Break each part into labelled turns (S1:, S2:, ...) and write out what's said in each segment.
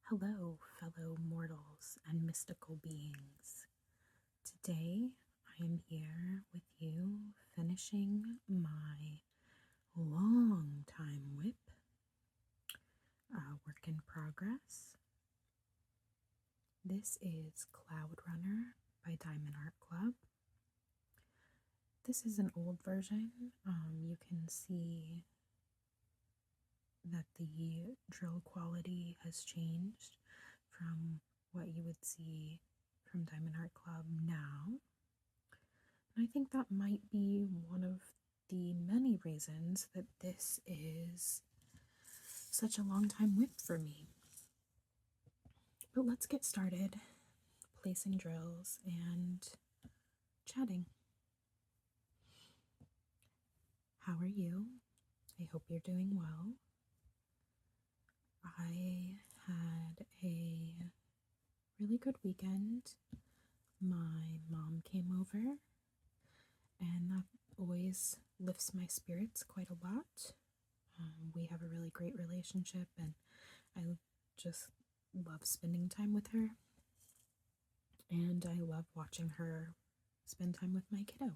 S1: Hello, fellow mortals and mystical beings. Today I am here with you finishing my long time WIP, work in progress. This is Cloud Runner by Diamond Art Club. This is an old version. You can see that the drill quality has changed from what you would see from Diamond Art Club now. And I think that might be one of the many reasons that this is such a long time WIP for me. But let's get started placing drills and chatting. How are you? I hope you're doing well. I had a really good weekend. My mom came over, and that always lifts my spirits quite a lot. We have a really great relationship, and I just love spending time with her. And I love watching her spend time with my kiddo.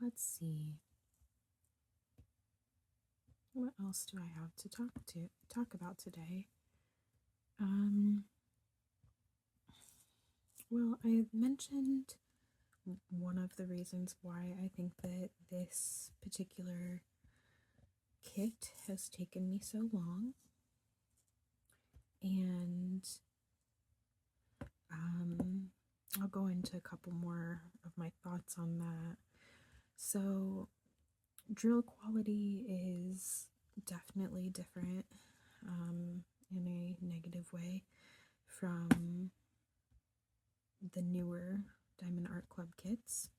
S1: Let's see. What else do I have to talk about today? Well, I mentioned one of the reasons why I think that this particular kit has taken me so long, and I'll go into a couple more of my thoughts on that. So, drill quality is definitely different in a negative way from the newer Diamond Art Club kits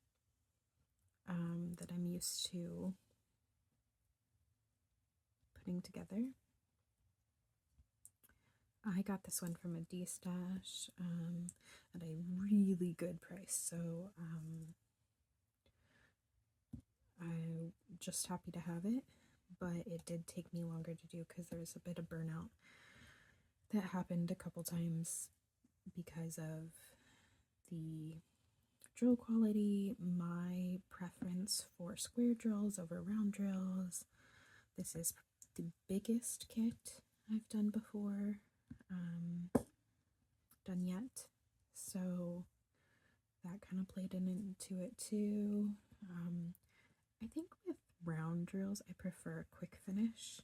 S1: that I'm used to putting together. I got this one from a destash at a really good price, so I'm just happy to have it, but it did take me longer to do because there was a bit of burnout that happened a couple times because of the drill quality, my preference for square drills over round drills. This is the biggest kit I've done before, done yet, so that kind of played into it too. I think with round drills I prefer a quick finish.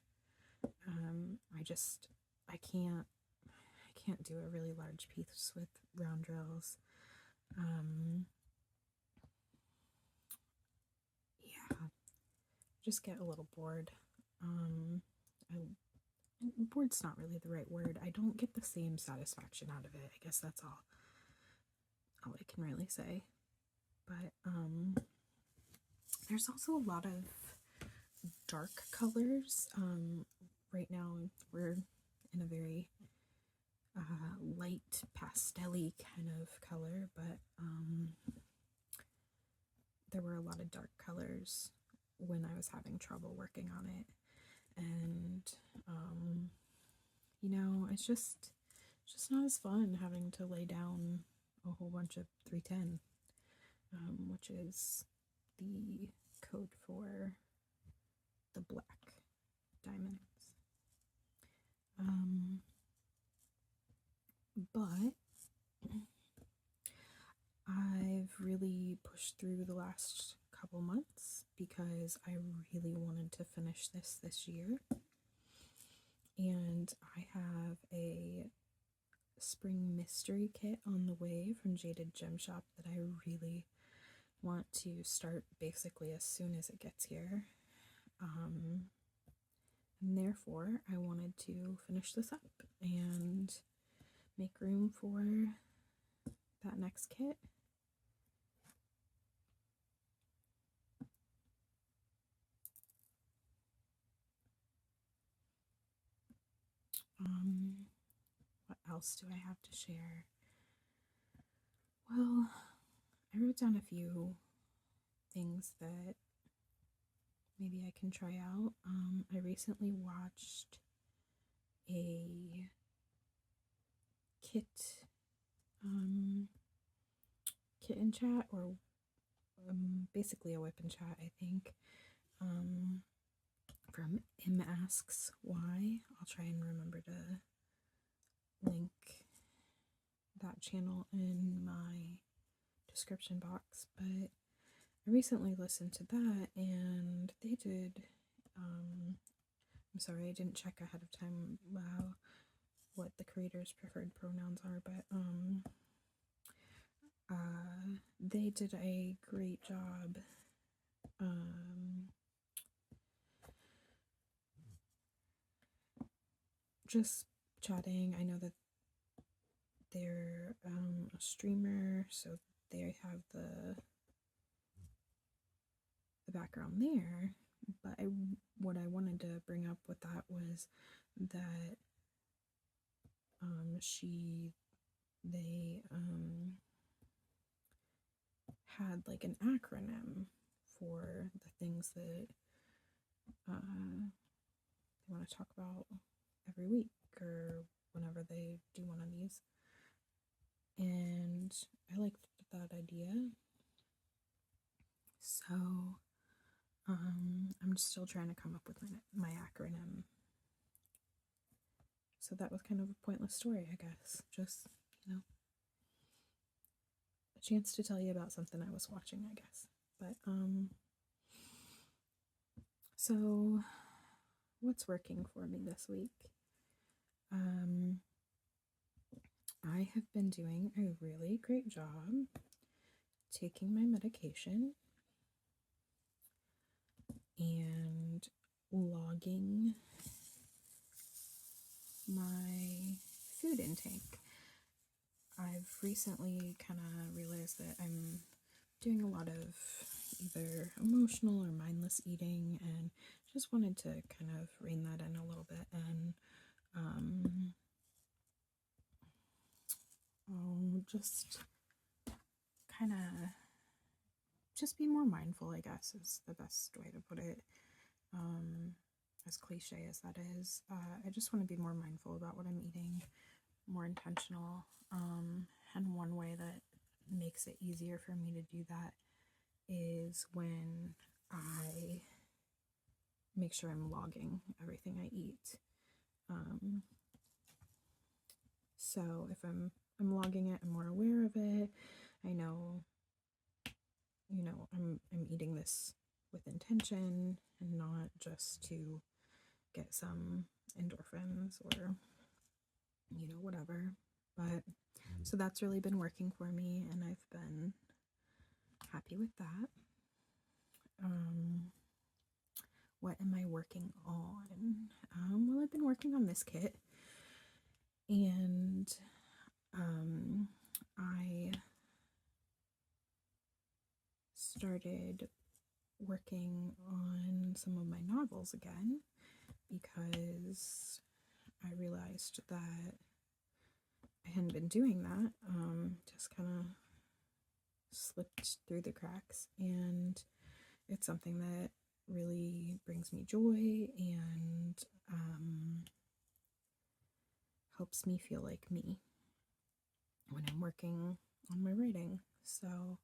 S1: I can't do a really large piece with round drills. Yeah, just get a little bored. Bored's not really the right word. I don't get the same satisfaction out of it. I guess that's all I can really say. But there's also a lot of dark colors. Right now we're in a very light pastel-y kind of color, but there were a lot of dark colors when I was having trouble working on it, and it's just not as fun having to lay down a whole bunch of 310, which is the code for the black diamonds. But I've really pushed through the last couple months because I really wanted to finish this year. And I have a spring mystery kit on the way from Jaded Gem Shop that I really want to start basically as soon as it gets here. And therefore I wanted to finish this up and make room for that next kit. What else do I have to share? Well, I wrote down a few things that maybe I can try out. I recently watched a kitten chat, or basically a WIP chat, I think, from M Asks Why. I'll try and remember to link that channel in my description box, but I recently listened to that, and they did, I'm sorry, I didn't check ahead of time what the creator's preferred pronouns are, but they did a great job just chatting. I know that they're a streamer, so they have the background there, but what I wanted to bring up with that was that they had like an acronym for the things that they want to talk about every week or whenever they do one of these, and I liked that idea. So I'm still trying to come up with my acronym. So that was kind of a pointless story, I guess. Just, a chance to tell you about something I was watching, I guess. But, so what's working for me this week? I have been doing a really great job taking my medication and logging my food intake. I've recently kind of realized that I'm doing a lot of either emotional or mindless eating, and just wanted to kind of rein that in a little bit, and just kind of just be more mindful, I guess, is the best way to put it. As cliche as that is, I just want to be more mindful about what I'm eating, more intentional, and one way that makes it easier for me to do that is when I make sure I'm logging everything I eat. So if I'm logging it, I'm more aware of it. I know, I'm eating this with intention and not just to get some endorphins or whatever. But so that's really been working for me, and I've been happy with that. What am I working on? Well, I've been working on this kit, and I started working on some of my novels again because I realized that I hadn't been doing that, just kind of slipped through the cracks, and it's something that really brings me joy and helps me feel like me when I'm working on my writing. So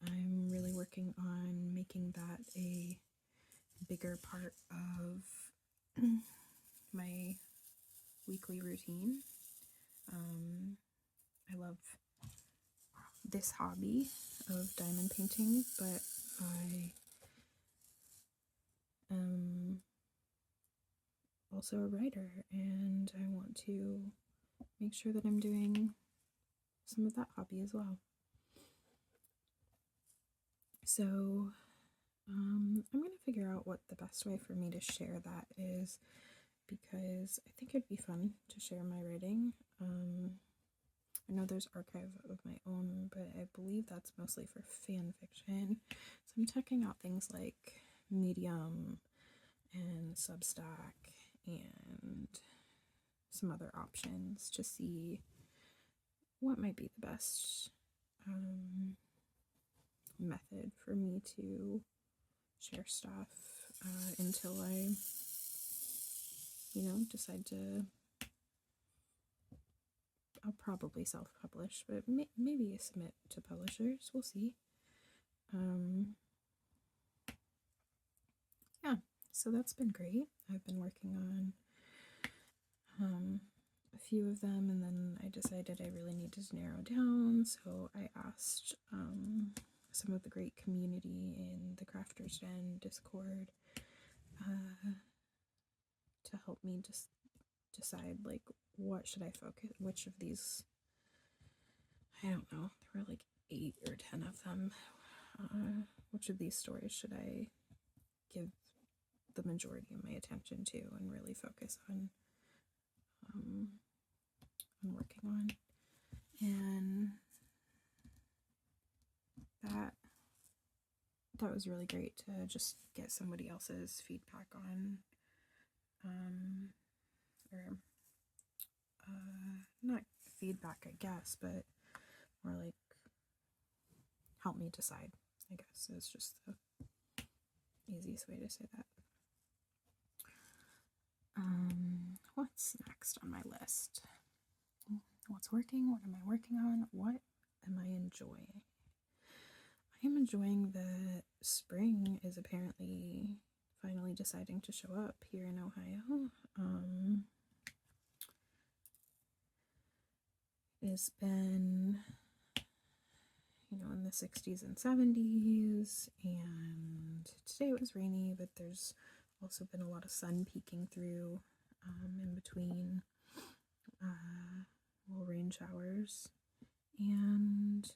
S1: I'm really working on making that a bigger part of my weekly routine. I love this hobby of diamond painting, but I am also a writer, and I want to make sure that I'm doing some of that hobby as well. So I'm going to figure out what the best way for me to share that is, because I think it'd be fun to share my writing. I know there's archive of my own, but I believe that's mostly for fan fiction. So I'm checking out things like Medium and Substack and some other options to see what might be the best method for me to share stuff. until I, decide to. I'll probably self-publish, but maybe submit to publishers. We'll see. Yeah, so that's been great. I've been working on a few of them, and then I decided I really needed to narrow down, so I asked some of the great community in the Crafters Den Discord to help me just decide, like, what should I focus, which of these, I don't know, there were like 8 or 10 of them, which of these stories should I give the majority of my attention to and really focus on working on. And that was really great to just get somebody else's feedback on, not feedback, I guess, but more like help me decide, I guess, is just the easiest way to say that. What's next on my list? What's working? What am I working on? What am I enjoying? I am enjoying that spring is apparently finally deciding to show up here in Ohio. It's been, in the 60s and 70s, and today it was rainy, but there's also been a lot of sun peeking through in between little rain showers, and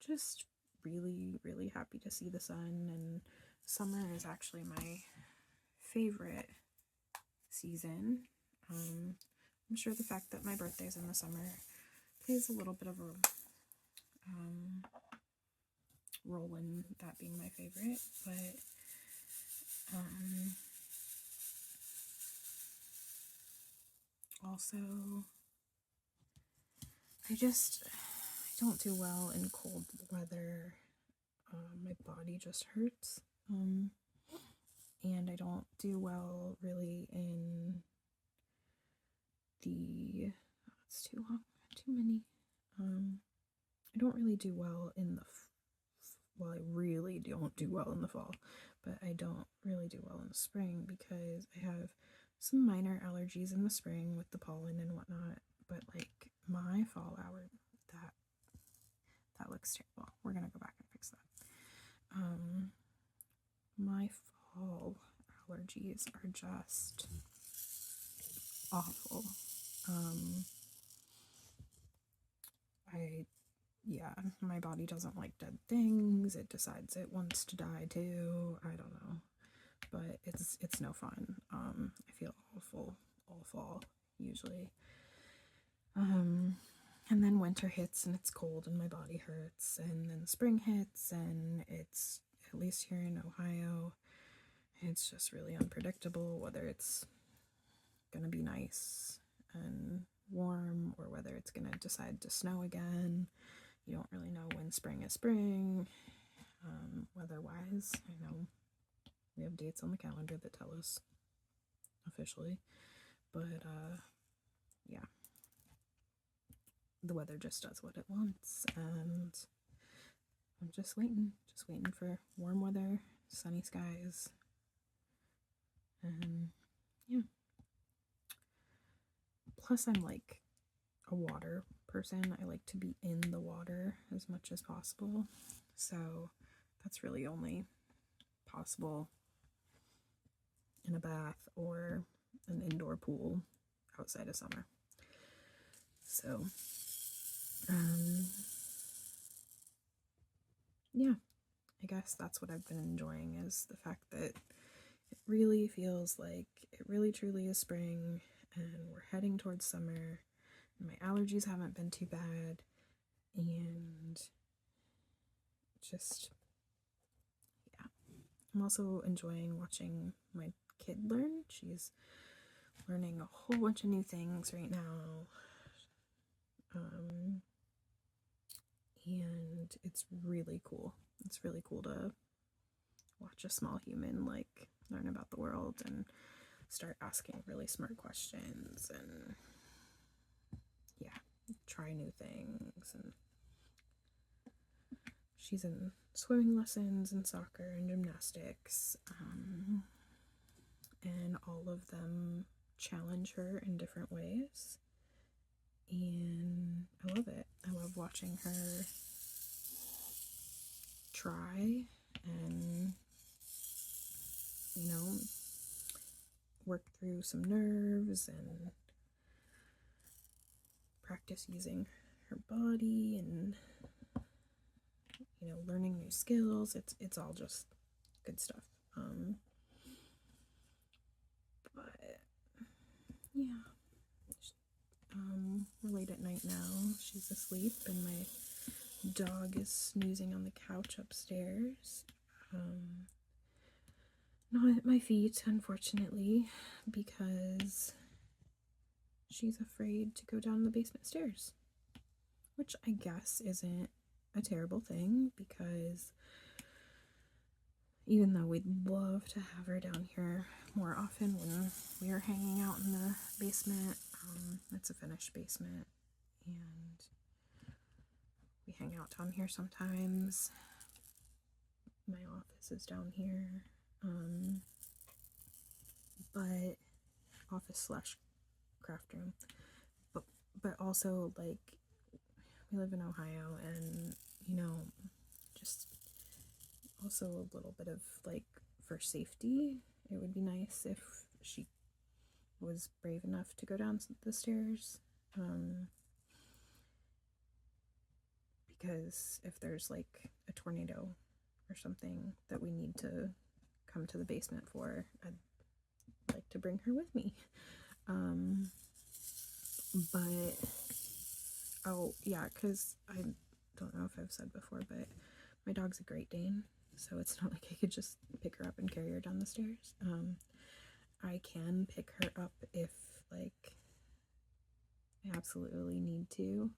S1: just really, really happy to see the sun. And summer is actually my favorite season. I'm sure the fact that my birthday's in the summer plays a little bit of a role in that being my favorite, but also I don't do well in cold weather. My body just hurts, and I don't do well really in it's too long, too many. I don't really do well in the well, I really don't do well in the fall, but I don't really do well in the spring because I have some minor allergies in the spring with the pollen and whatnot. But like my fall hour, that looks terrible. We're gonna go back and fix that. My fall allergies are just awful. My body doesn't like dead things. It decides it wants to die too. I don't know, but it's no fun. I feel awful all fall usually. And then winter hits and it's cold and my body hurts, and then spring hits and it's, at least here in Ohio, it's just really unpredictable whether it's gonna be nice and warm or whether it's gonna decide to snow again. You don't really know when spring is spring, weather-wise. I know we have dates on the calendar that tell us officially, but yeah, the weather just does what it wants, and I'm just waiting for warm weather, sunny skies, and yeah. Plus, I'm like a water person. I like to be in the water as much as possible, so that's really only possible in a bath or an indoor pool outside of summer. So yeah, I guess that's what I've been enjoying, is the fact that it really feels like it really truly is spring and we're heading towards summer, and my allergies haven't been too bad, and just, yeah. I'm also enjoying watching my kid learn. She's learning a whole bunch of new things right now, and it's really cool. It's really cool to watch a small human like learn about the world and start asking really smart questions and try new things. And she's in swimming lessons and soccer and gymnastics, and all of them challenge her in different ways, and I love it. I love watching her try and work through some nerves and practice using her body and learning new skills. It's all just good stuff. But yeah, we're late at night now. She's asleep and my dog is snoozing on the couch upstairs. Not at my feet, unfortunately, because she's afraid to go down the basement stairs, which I guess isn't a terrible thing, because even though we'd love to have her down here more often when we are hanging out in the basement, it's a finished basement and we hang out down here sometimes. My office is down here, but office slash craft room, but also like we live in Ohio, and just also a little bit of like for safety, it would be nice if she was brave enough to go down the stairs, because if there's like a tornado or something that we need to come to the basement for, I'd like to bring her with me. But oh yeah, because I don't know if I've said before, but my dog's a Great Dane, so it's not like I could just pick her up and carry her down the stairs. I can pick her up if like I absolutely need to,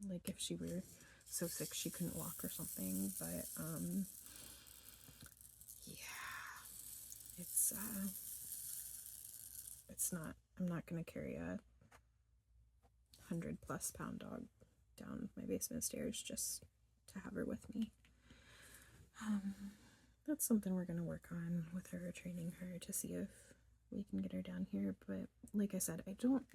S1: like if she were so sick she couldn't walk or something, but yeah, it's not, I'm not gonna carry a 100+ pound dog down my basement stairs just to have her with me. That's something we're gonna work on with her, training her to see if we can get her down here. But like I said, I don't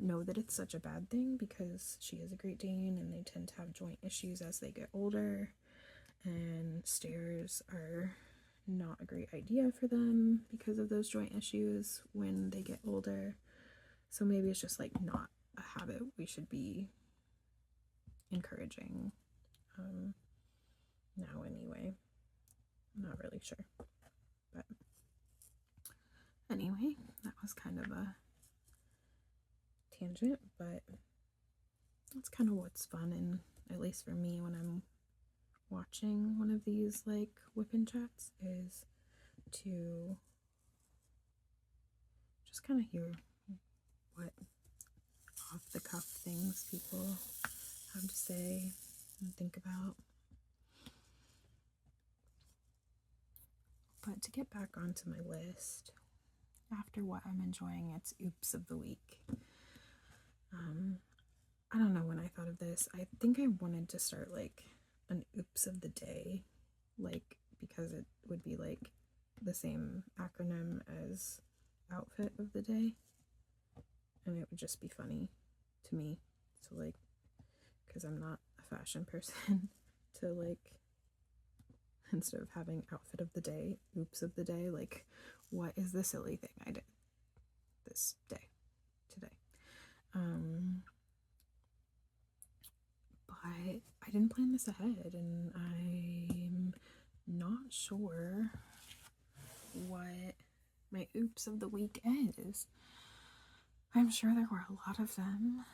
S1: know that it's such a bad thing, because she is a Great Dane and they tend to have joint issues as they get older, and stairs are not a great idea for them because of those joint issues when they get older. So maybe it's just like not a habit we should be encouraging now anyway. I'm not really sure, but anyway, that was kind of a tangent, but that's kind of what's fun, and at least for me when I'm watching one of these like WIP chats, is to just kind of hear what off the cuff things people have to say and think about. But to get back onto my list, after what I'm enjoying, it's Oops of the Week. I don't know when I thought of this. I think I wanted to start like an Oops of the Day, like because it would be like the same acronym as Outfit of the Day, and it would just be funny to me. So like, because I'm not a fashion person, to like, instead of having Outfit of the Day, Oops of the Day, like what is the silly thing I did this day today? But I didn't plan this ahead, and I'm not sure what my Oops of the Week is. I'm sure there were a lot of them.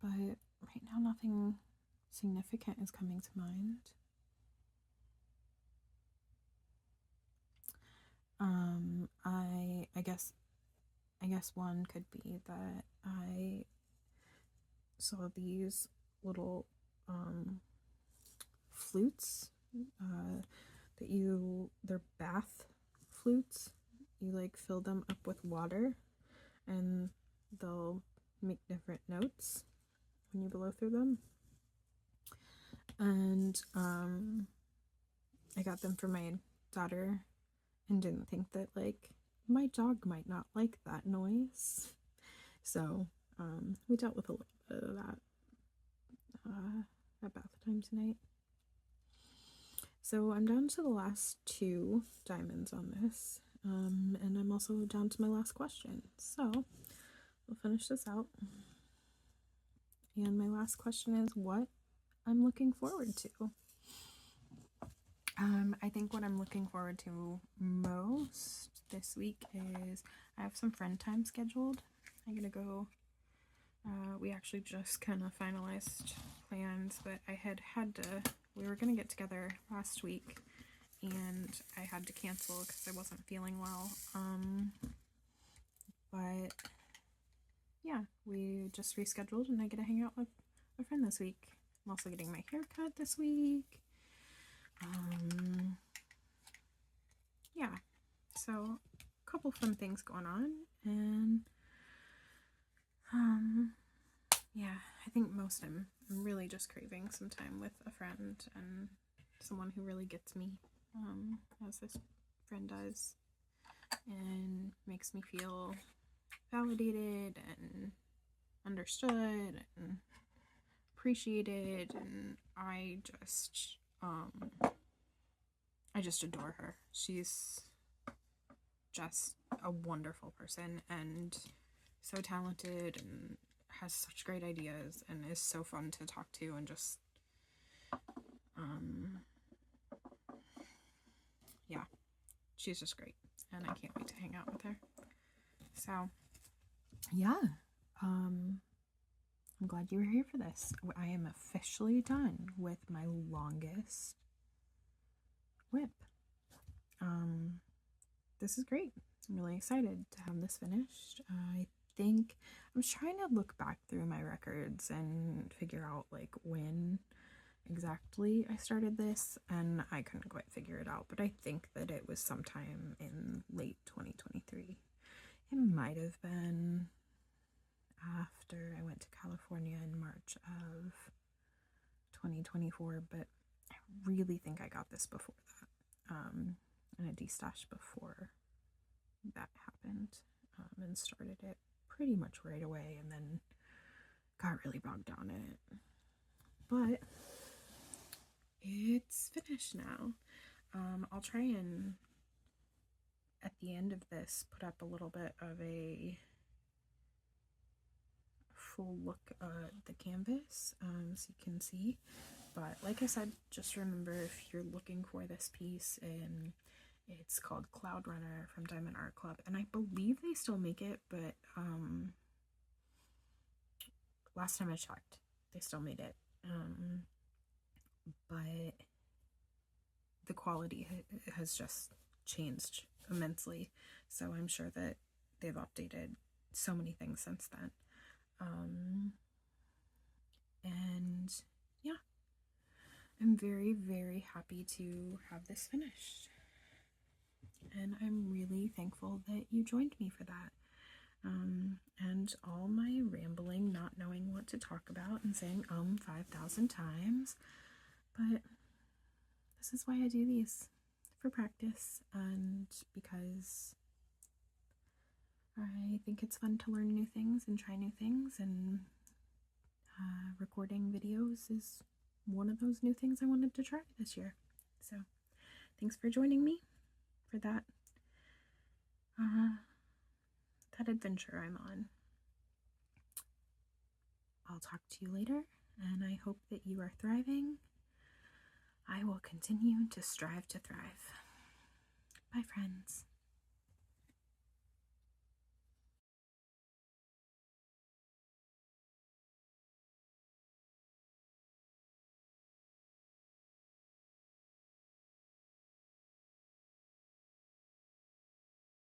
S1: But right now nothing significant is coming to mind. I guess one could be that I saw these little flutes they're bath flutes. You like fill them up with water and they'll make different notes when you blow through them. And I got them for my daughter and didn't think that like my dog might not like that noise. So we dealt with a little bit of that at bath time tonight. So I'm down to the last 2 diamonds on this, and I'm also down to my last question. So we'll finish this out. And my last question is what I'm looking forward to. I think what I'm looking forward to most this week is I have some friend time scheduled. I'm gonna go. We actually just kind of finalized plans, but we were gonna get together last week, and I had to cancel because I wasn't feeling well. But yeah, we just rescheduled, and I get to hang out with a friend this week. I'm also getting my hair cut this week. Yeah, so a couple fun things going on, and yeah, I think most I'm really just craving some time with a friend and someone who really gets me, as this friend does, and makes me feel validated and understood and appreciated, and I just adore her. She's just a wonderful person and so talented and has such great ideas and is so fun to talk to, and just yeah, she's just great, and I can't wait to hang out with her. So yeah, I'm glad you were here for this. I am officially done with my longest WIP. This is great. I'm really excited to have this finished. I think I'm trying to look back through my records and figure out like when exactly I started this, and I couldn't quite figure it out, but I think that it was sometime in late 2023. It might have been after I went to California in March of 2024, but I really think I got this before that, and a destash before that happened, and started it pretty much right away, and then got really bogged down in it. But it's finished now. I'll try and at the end of this put up a little bit of a full look at the canvas, so you can see. But like I said, just remember, if you're looking for this piece, and it's called Cloud Runner from Diamond Art Club, and I believe they still make it, but last time I checked, they still made it. But the quality has just changed immensely, so I'm sure that they've updated so many things since then. And yeah, I'm very, very happy to have this finished, and I'm really thankful that you joined me for that. And all my rambling, not knowing what to talk about, and saying 5,000 times, but this is why I do these, for practice, and because I think it's fun to learn new things and try new things, and recording videos is one of those new things I wanted to try this year. So thanks for joining me for that adventure I'm on. I'll talk to you later, and I hope that you are thriving. I will continue to strive to thrive. Bye, friends.